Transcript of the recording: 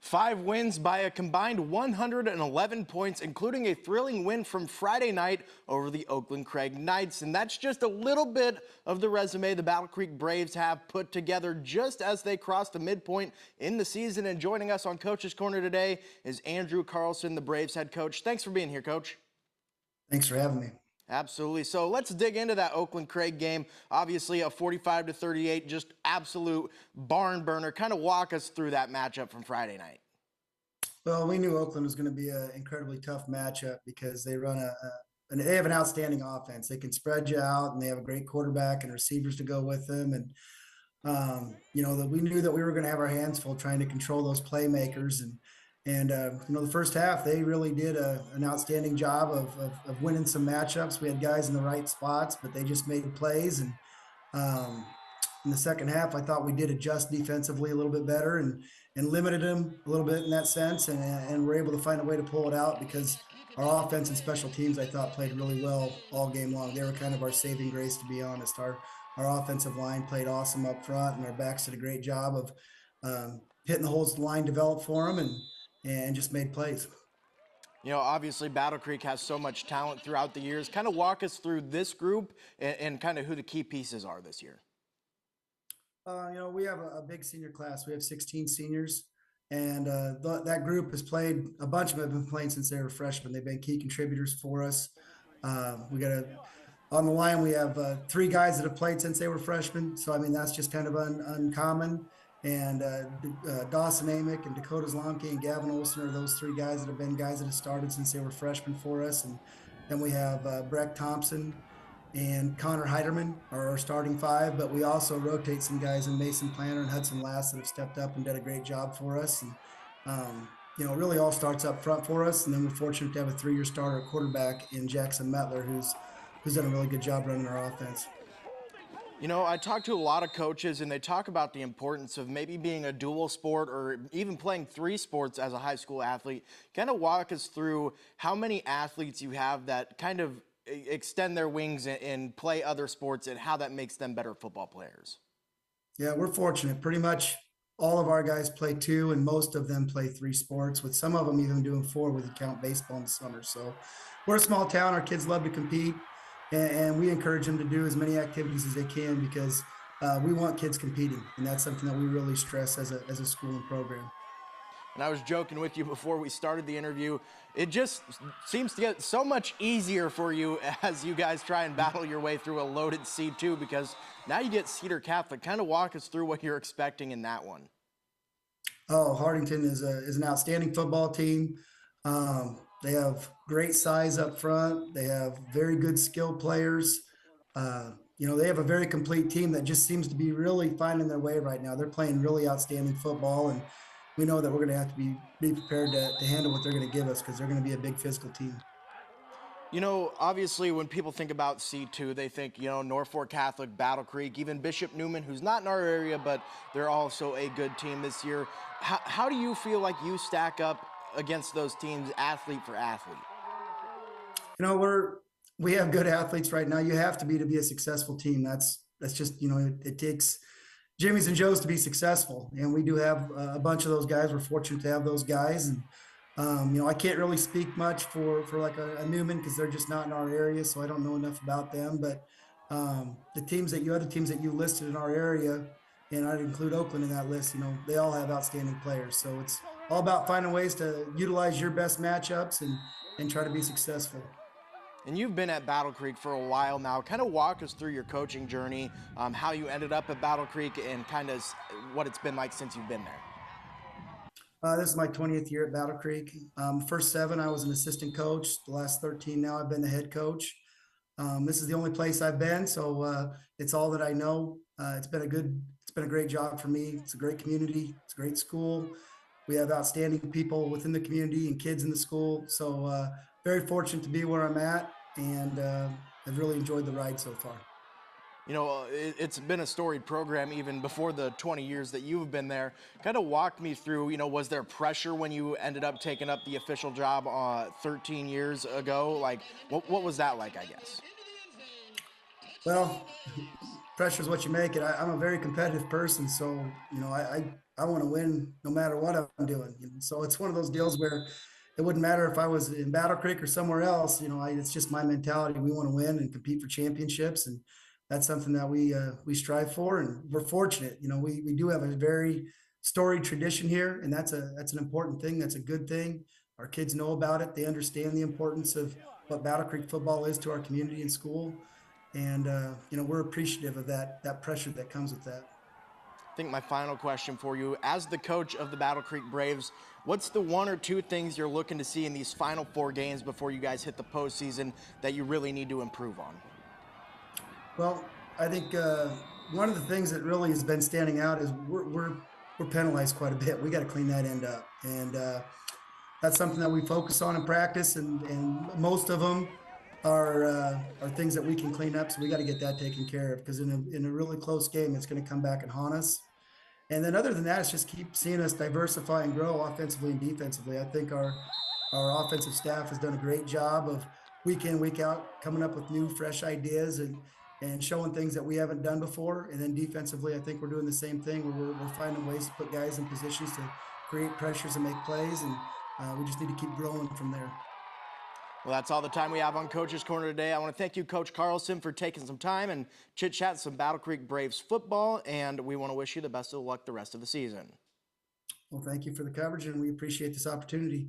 5 wins by a combined 111 points, including a thrilling win from Friday night over the Oakland Craig Knights. And that's just a little bit of the resume the Battle Creek Braves have put together just as they crossed the midpoint in the season. And joining us on Coach's Corner today is Andrew Carlson, the Braves head coach. Thanks for being here, Coach. Thanks for having me. Absolutely. So let's dig into that Oakland Craig game. Obviously a 45-38, just absolute barn burner. Kind of walk us through that matchup from Friday night. Well, we knew Oakland was going to be an incredibly tough matchup because they run they have an outstanding offense. They can spread you out, and they have a great quarterback and receivers to go with them. And that we knew that we were going to have our hands full trying to control those playmakers. And the first half, they really did an outstanding job of winning some matchups. We had guys in the right spots, but they just made plays. And in the second half, I thought we did adjust defensively a little bit better and limited them a little bit in that sense. And we're able to find a way to pull it out because our offense and special teams, I thought, played really well all game long. They were kind of our saving grace, to be honest. Our offensive line played awesome up front, and our backs did a great job of hitting the holes the line developed for them and just made plays. You know, obviously Battle Creek has so much talent throughout the years. Kind of walk us through this group and kind of who the key pieces are this year. We have a big senior class. We have 16 seniors, and that group has played. A bunch of them have been playing since they were freshmen. They've been key contributors for us. On the line, we have 3 guys that have played since they were freshmen. So, I mean, that's just kind of uncommon. And Dawson Amick and Dakota Zlomke and Gavin Olson are those 3 guys that have been guys that have started since they were freshmen for us. And then we have Breck Thompson and Connor Heiderman are our starting 5, but we also rotate some guys in Mason Planner and Hudson Last that have stepped up and did a great job for us. And, it really all starts up front for us. And then we're fortunate to have a 3-year starter at quarterback in Jackson Mettler, who's done a really good job running our offense. You know, I talk to a lot of coaches, and they talk about the importance of maybe being a dual sport or even playing 3 sports as a high school athlete. Kind of walk us through how many athletes you have that kind of extend their wings and play other sports and how that makes them better football players. Yeah, we're fortunate. Pretty much all of our guys play 2, and most of them play 3 sports, with some of them even doing 4 when you count baseball in the summer. So we're a small town. Our kids love to compete. And we encourage them to do as many activities as they can because we want kids competing, and that's something that we really stress as a school and program. And I was joking with you before we started the interview. It just seems to get so much easier for you as you guys try and battle your way through a loaded C2 because now you get Cedar Catholic. Kind of walk us through what you're expecting in that one. Oh, Hardington is an outstanding football team. They have great size up front. They have very good skill players. They have a very complete team that just seems to be really finding their way right now. They're playing really outstanding football, and we know that we're going to have to be prepared to handle what they're going to give us because they're going to be a big physical team. You know, obviously when people think about C2, they think, Norfolk Catholic, Battle Creek, even Bishop Neumann, who's not in our area, but they're also a good team this year. How do you feel like you stack up against those teams, athlete for athlete? We have good athletes right now. You have to be a successful team. That's just, it takes Jimmy's and Joe's to be successful. And we do have a bunch of those guys. We're fortunate to have those guys. And, I can't really speak much for like a Newman because they're just not in our area. So I don't know enough about them. But the other teams that you listed in our area, and I'd include Oakland in that list, they all have outstanding players. So it's all about finding ways to utilize your best matchups and try to be successful. And you've been at Battle Creek for a while now. Kind of walk us through your coaching journey, how you ended up at Battle Creek and kind of what it's been like since you've been there. This is my 20th year at Battle Creek. First 7, I was an assistant coach. The last 13 now I've been the head coach. This is the only place I've been, so it's all that I know. It's been a great job for me. It's a great community. It's a great school. We have outstanding people within the community and kids in the school. So very fortunate to be where I'm at, and I've really enjoyed the ride so far. It's been a storied program even before the 20 years that you've been there. Kind of walk me through, was there pressure when you ended up taking up the official job 13 years ago? Like, what was that like, I guess? Well, pressure's what you make it. I'm a very competitive person, so I want to win no matter what I'm doing. So it's one of those deals where it wouldn't matter if I was in Battle Creek or somewhere else. It's just my mentality. We want to win and compete for championships, and that's something that we strive for. And we're fortunate. We do have a very storied tradition here, and that's an important thing. That's a good thing. Our kids know about it. They understand the importance of what Battle Creek football is to our community and school, and we're appreciative of that pressure that comes with that. I think my final question for you, as the coach of the Battle Creek Braves, what's the one or two things you're looking to see in these final 4 games before you guys hit the postseason that you really need to improve on? Well, I think one of the things that really has been standing out is we're penalized quite a bit. We got to clean that end up, and that's something that we focus on in practice, and most of them are things that we can clean up. So we got to get that taken care of, because in a really close game, it's going to come back and haunt us. And then other than that, it's just keep seeing us diversify and grow offensively and defensively. I think our offensive staff has done a great job of week in, week out, coming up with new, fresh ideas and showing things that we haven't done before. And then defensively, I think we're doing the same thing, where we're finding ways to put guys in positions to create pressures and make plays. And we just need to keep growing from there. Well, that's all the time we have on Coach's Corner today. I want to thank you, Coach Carlson, for taking some time and chit-chat some Battle Creek Braves football, and we want to wish you the best of luck the rest of the season. Well, thank you for the coverage, and we appreciate this opportunity.